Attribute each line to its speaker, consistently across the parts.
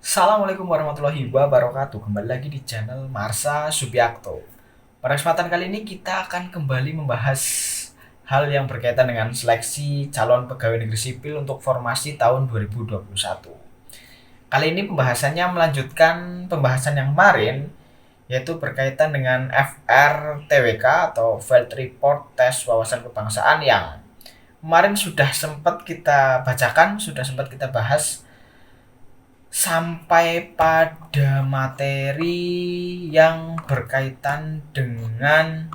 Speaker 1: Assalamualaikum warahmatullahi wabarakatuh. Kembali lagi di channel Marsa Subiakto. Pada kesempatan kali ini kita akan kembali membahas hal yang berkaitan dengan seleksi calon pegawai negeri sipil untuk formasi tahun 2021. Kali ini pembahasannya melanjutkan pembahasan yang kemarin, yaitu berkaitan dengan FRTWK atau Field Report Tes Wawasan Kebangsaan yang kemarin sudah sempat kita bacakan, sudah sempat kita bahas sampai pada materi yang berkaitan dengan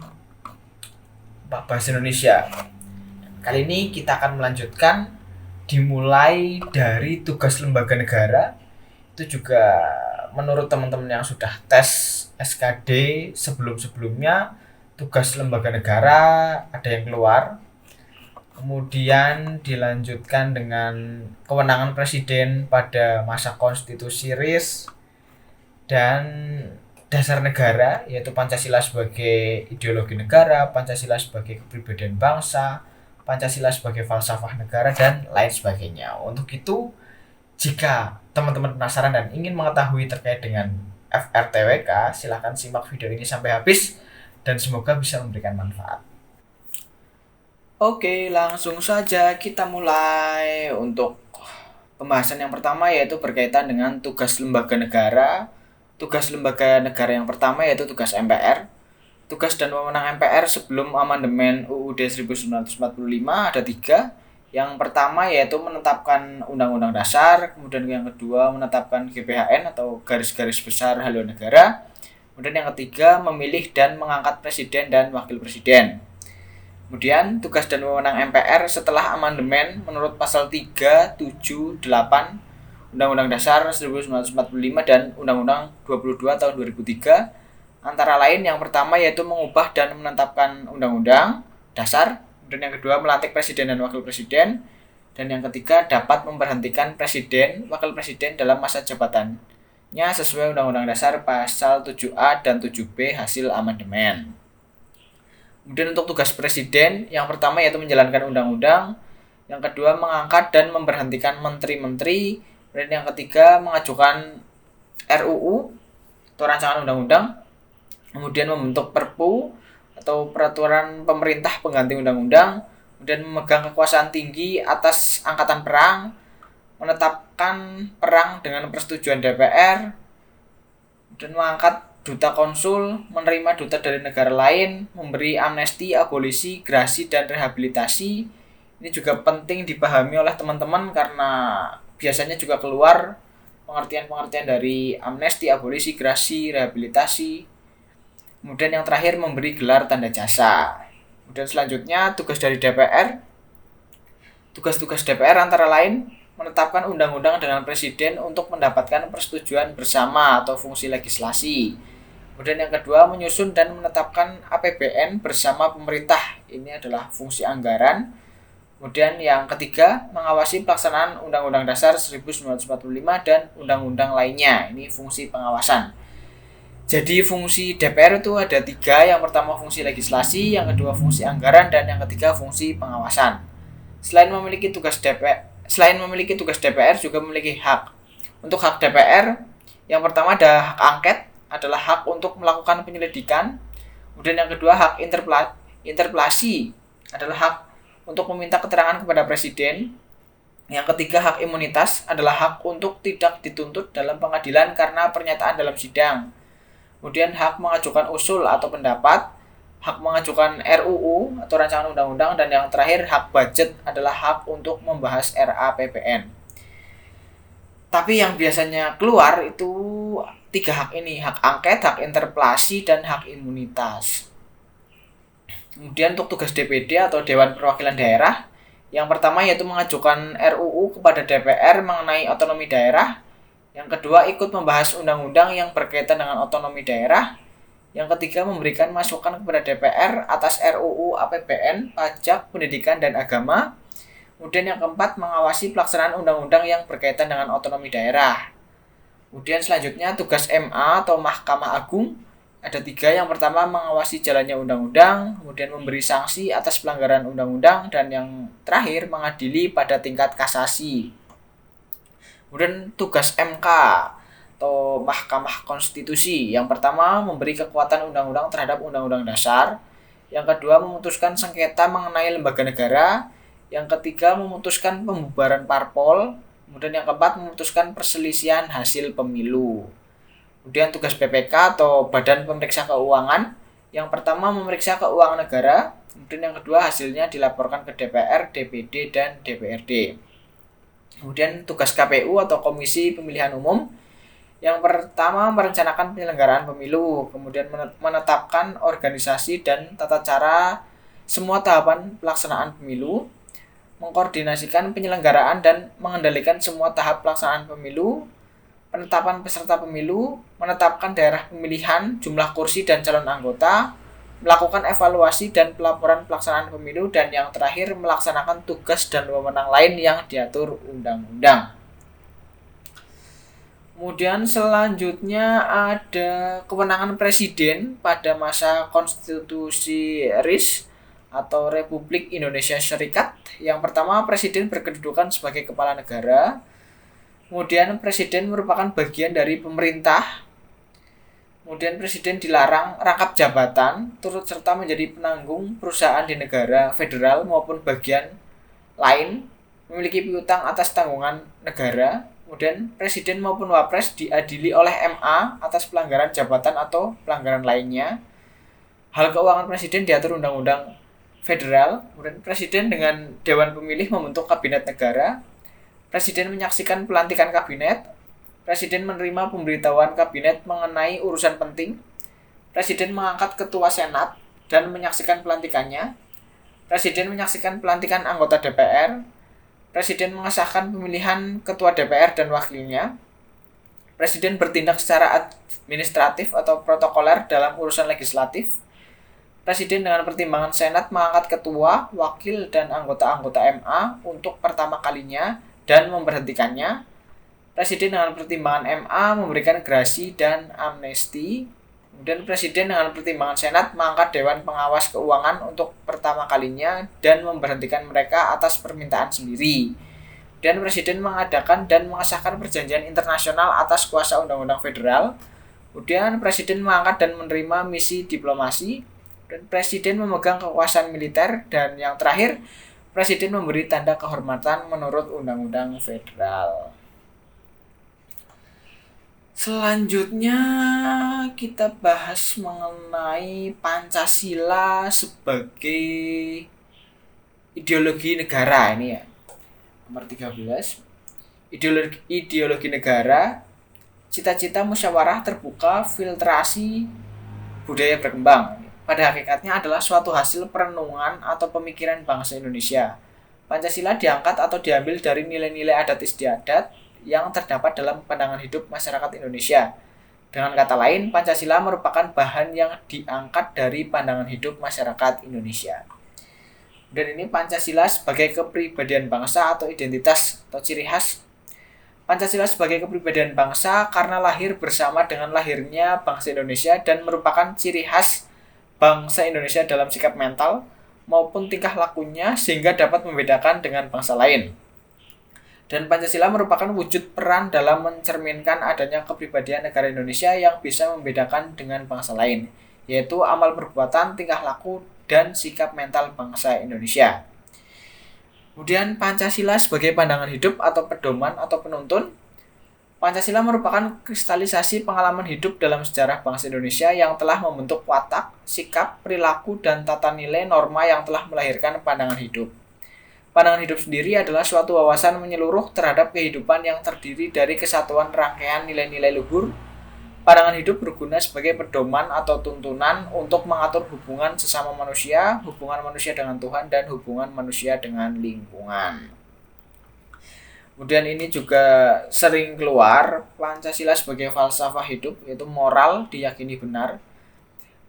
Speaker 1: bahasa Indonesia. Kali ini kita akan melanjutkan dimulai dari tugas lembaga negara. Itu juga menurut teman-teman yang sudah tes SKD sebelum-sebelumnya, tugas lembaga negara ada yang keluar. Kemudian dilanjutkan dengan kewenangan presiden pada masa konstitusi RIS dan dasar negara, yaitu Pancasila sebagai ideologi negara, Pancasila sebagai kepribadian bangsa, Pancasila sebagai falsafah negara, dan lain sebagainya. Untuk itu, jika teman-teman penasaran dan ingin mengetahui terkait dengan FRTWK, silahkan simak video ini sampai habis dan semoga bisa memberikan manfaat. Oke, langsung saja kita mulai untuk pembahasan yang pertama, yaitu berkaitan dengan tugas lembaga negara. Tugas lembaga negara yang pertama yaitu tugas MPR. Tugas dan wewenang MPR sebelum amandemen UUD 1945 ada 3. Yang pertama yaitu menetapkan Undang-Undang Dasar, kemudian yang kedua menetapkan GBHN atau garis-garis besar haluan negara, kemudian yang ketiga memilih dan mengangkat presiden dan wakil presiden. Kemudian tugas dan wewenang MPR setelah amandemen menurut pasal 3, 7, 8 Undang-Undang Dasar 1945 dan Undang-Undang 22 tahun 2003 antara lain yang pertama yaitu mengubah dan menetapkan Undang-Undang Dasar, kemudian yang kedua melantik presiden dan wakil presiden, dan yang ketiga dapat memberhentikan presiden, wakil presiden dalam masa jabatannya sesuai Undang-Undang Dasar pasal 7A dan 7B hasil amandemen. Kemudian untuk tugas presiden, yang pertama yaitu menjalankan undang-undang, yang kedua mengangkat dan memberhentikan menteri-menteri, dan yang ketiga mengajukan RUU atau rancangan undang-undang, kemudian membentuk Perpu atau peraturan pemerintah pengganti undang-undang, kemudian memegang kekuasaan tinggi atas angkatan perang, menetapkan perang dengan persetujuan DPR, dan mengangkat duta konsul, menerima duta dari negara lain, memberi amnesti, abolisi, gerasi, dan rehabilitasi. Ini juga penting dipahami oleh teman-teman karena biasanya juga keluar pengertian-pengertian dari amnesti, abolisi, gerasi, rehabilitasi. Kemudian yang terakhir memberi gelar tanda jasa. Kemudian selanjutnya tugas dari DPR. Tugas-tugas DPR antara lain menetapkan undang-undang dengan presiden untuk mendapatkan persetujuan bersama atau fungsi legislasi. Kemudian yang kedua menyusun dan menetapkan APBN bersama pemerintah. Ini adalah fungsi anggaran. Kemudian yang ketiga mengawasi pelaksanaan Undang-Undang Dasar 1945 dan undang-undang lainnya. Ini fungsi pengawasan. Jadi fungsi DPR itu ada 3. Yang pertama fungsi legislasi, yang kedua fungsi anggaran, dan yang ketiga fungsi pengawasan. Selain memiliki tugas DPR juga memiliki hak. Untuk hak DPR, yang pertama ada hak angket, adalah hak untuk melakukan penyelidikan. Kemudian yang kedua hak interpelasi, adalah hak untuk meminta keterangan kepada presiden. Yang ketiga hak imunitas, adalah hak untuk tidak dituntut dalam pengadilan karena pernyataan dalam sidang. Kemudian hak mengajukan usul atau pendapat, hak mengajukan RUU atau rancangan undang-undang, dan yang terakhir hak budget adalah hak untuk membahas RAPBN. Tapi yang biasanya keluar itu 3 hak ini, hak angket, hak interpelasi, dan hak imunitas. Kemudian untuk tugas DPD atau Dewan Perwakilan Daerah, yang pertama yaitu mengajukan RUU kepada DPR mengenai otonomi daerah. Yang kedua ikut membahas undang-undang yang berkaitan dengan otonomi daerah. Yang ketiga memberikan masukan kepada DPR atas RUU APBN, pajak, pendidikan, dan agama. Kemudian yang keempat mengawasi pelaksanaan undang-undang yang berkaitan dengan otonomi daerah. Kemudian selanjutnya tugas MA atau Mahkamah Agung ada 3. Yang pertama mengawasi jalannya undang-undang, kemudian memberi sanksi atas pelanggaran undang-undang, dan yang terakhir mengadili pada tingkat kasasi. Kemudian tugas MK atau Mahkamah Konstitusi. Yang pertama, memberi kekuatan undang-undang terhadap Undang-Undang Dasar. Yang kedua, memutuskan sengketa mengenai lembaga negara. Yang ketiga, memutuskan pembubaran parpol. Kemudian yang keempat, memutuskan perselisihan hasil pemilu. Kemudian tugas BPK atau Badan Pemeriksa Keuangan. Yang pertama, memeriksa keuangan negara. Kemudian yang kedua, hasilnya dilaporkan ke DPR, DPD, dan DPRD. Kemudian tugas KPU atau Komisi Pemilihan Umum. Yang pertama, merencanakan penyelenggaraan pemilu, kemudian menetapkan organisasi dan tata cara semua tahapan pelaksanaan pemilu, mengkoordinasikan penyelenggaraan dan mengendalikan semua tahap pelaksanaan pemilu, penetapan peserta pemilu, menetapkan daerah pemilihan, jumlah kursi dan calon anggota, melakukan evaluasi dan pelaporan pelaksanaan pemilu, dan yang terakhir melaksanakan tugas dan wewenang lain yang diatur undang-undang. Kemudian selanjutnya ada kewenangan presiden pada masa konstitusi RIS atau Republik Indonesia Serikat. Yang pertama, presiden berkedudukan sebagai kepala negara. Kemudian presiden merupakan bagian dari pemerintah. Kemudian presiden dilarang rangkap jabatan, turut serta menjadi penanggung perusahaan di negara federal maupun bagian lain, memiliki piutang atas tanggungan negara. Kemudian presiden maupun wapres diadili oleh MA atas pelanggaran jabatan atau pelanggaran lainnya. Hal keuangan presiden diatur Undang-Undang Federal. Kemudian presiden dengan Dewan Pemilih membentuk kabinet negara. Presiden menyaksikan pelantikan kabinet. Presiden menerima pemberitahuan kabinet mengenai urusan penting. Presiden mengangkat ketua Senat dan menyaksikan pelantikannya. Presiden menyaksikan pelantikan anggota DPR. Presiden mengesahkan pemilihan ketua DPR dan wakilnya. Presiden bertindak secara administratif atau protokoler dalam urusan legislatif. Presiden dengan pertimbangan Senat mengangkat ketua, wakil, dan anggota-anggota MA untuk pertama kalinya dan memberhentikannya. Presiden dengan pertimbangan MA memberikan grasi dan amnesti. Kemudian presiden dengan pertimbangan Senat mengangkat Dewan Pengawas Keuangan untuk pertama kalinya dan memberhentikan mereka atas permintaan sendiri. Dan presiden mengadakan dan mengesahkan perjanjian internasional atas kuasa undang-undang federal. Kemudian presiden mengangkat dan menerima misi diplomasi. Dan presiden memegang kekuasaan militer. Dan yang terakhir, presiden memberi tanda kehormatan menurut undang-undang federal. Selanjutnya kita bahas mengenai Pancasila sebagai ideologi negara ini ya. Nomor 13. Ideologi negara, cita-cita musyawarah terbuka, filtrasi budaya berkembang. Pada hakikatnya adalah suatu hasil perenungan atau pemikiran bangsa Indonesia. Pancasila diangkat atau diambil dari nilai-nilai adat istiadat yang terdapat dalam pandangan hidup masyarakat Indonesia. Dengan kata lain, Pancasila merupakan bahan yang diangkat dari pandangan hidup masyarakat Indonesia. Dan ini Pancasila sebagai kepribadian bangsa atau identitas atau ciri khas. Pancasila sebagai kepribadian bangsa karena lahir bersama dengan lahirnya bangsa Indonesia dan merupakan ciri khas bangsa Indonesia dalam sikap mental maupun tingkah lakunya sehingga dapat membedakan dengan bangsa lain. Dan Pancasila merupakan wujud peran dalam mencerminkan adanya kepribadian negara Indonesia yang bisa membedakan dengan bangsa lain, yaitu amal perbuatan, tingkah laku, dan sikap mental bangsa Indonesia. Kemudian Pancasila sebagai pandangan hidup atau pedoman atau penuntun. Pancasila merupakan kristalisasi pengalaman hidup dalam sejarah bangsa Indonesia yang telah membentuk watak, sikap, perilaku, dan tata nilai norma yang telah melahirkan pandangan hidup. Pandangan hidup sendiri adalah suatu wawasan menyeluruh terhadap kehidupan yang terdiri dari kesatuan rangkaian nilai-nilai luhur. Pandangan hidup berguna sebagai pedoman atau tuntunan untuk mengatur hubungan sesama manusia, hubungan manusia dengan Tuhan, dan hubungan manusia dengan lingkungan. Kemudian ini juga sering keluar Pancasila sebagai falsafah hidup, yaitu moral diyakini benar.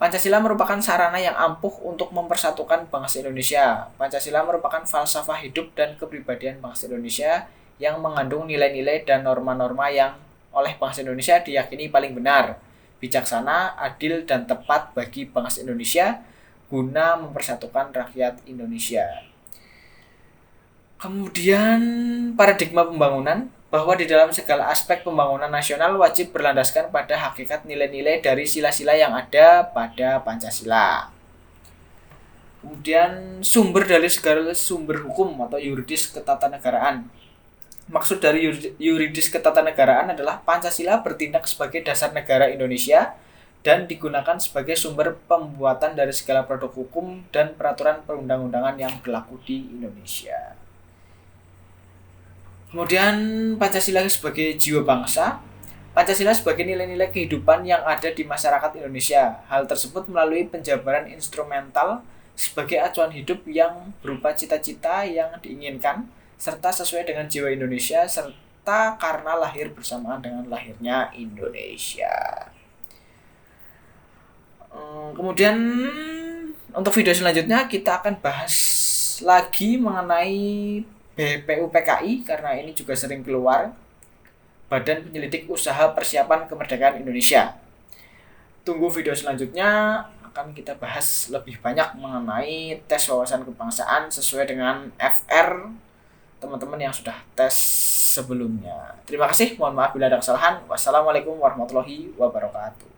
Speaker 1: Pancasila merupakan sarana yang ampuh untuk mempersatukan bangsa Indonesia. Pancasila merupakan falsafah hidup dan kepribadian bangsa Indonesia yang mengandung nilai-nilai dan norma-norma yang oleh bangsa Indonesia diyakini paling benar, bijaksana, adil, dan tepat bagi bangsa Indonesia guna mempersatukan rakyat Indonesia. Kemudian paradigma pembangunan. bahwa di dalam segala aspek pembangunan nasional wajib berlandaskan pada hakikat nilai-nilai dari sila-sila yang ada pada Pancasila. Kemudian sumber dari segala sumber hukum atau yuridis ketatanegaraan. Maksud dari yuridis ketatanegaraan adalah Pancasila bertindak sebagai dasar negara Indonesia dan digunakan sebagai sumber pembuatan dari segala produk hukum dan peraturan perundang-undangan yang berlaku di Indonesia. Kemudian Pancasila sebagai jiwa bangsa. Pancasila sebagai nilai-nilai kehidupan yang ada di masyarakat Indonesia. Hal tersebut melalui penjabaran instrumental sebagai acuan hidup yang berupa cita-cita yang diinginkan, serta sesuai dengan jiwa Indonesia, serta karena lahir bersamaan dengan lahirnya Indonesia. Kemudian untuk video selanjutnya kita akan bahas lagi mengenai BPUPKI karena ini juga sering keluar, Badan Penyelidik Usaha Persiapan Kemerdekaan Indonesia. Tunggu video selanjutnya, akan kita bahas lebih banyak mengenai tes wawasan kebangsaan sesuai dengan FR teman-teman yang sudah tes sebelumnya. Terima kasih, mohon maaf bila ada kesalahan. Wassalamualaikum warahmatullahi wabarakatuh.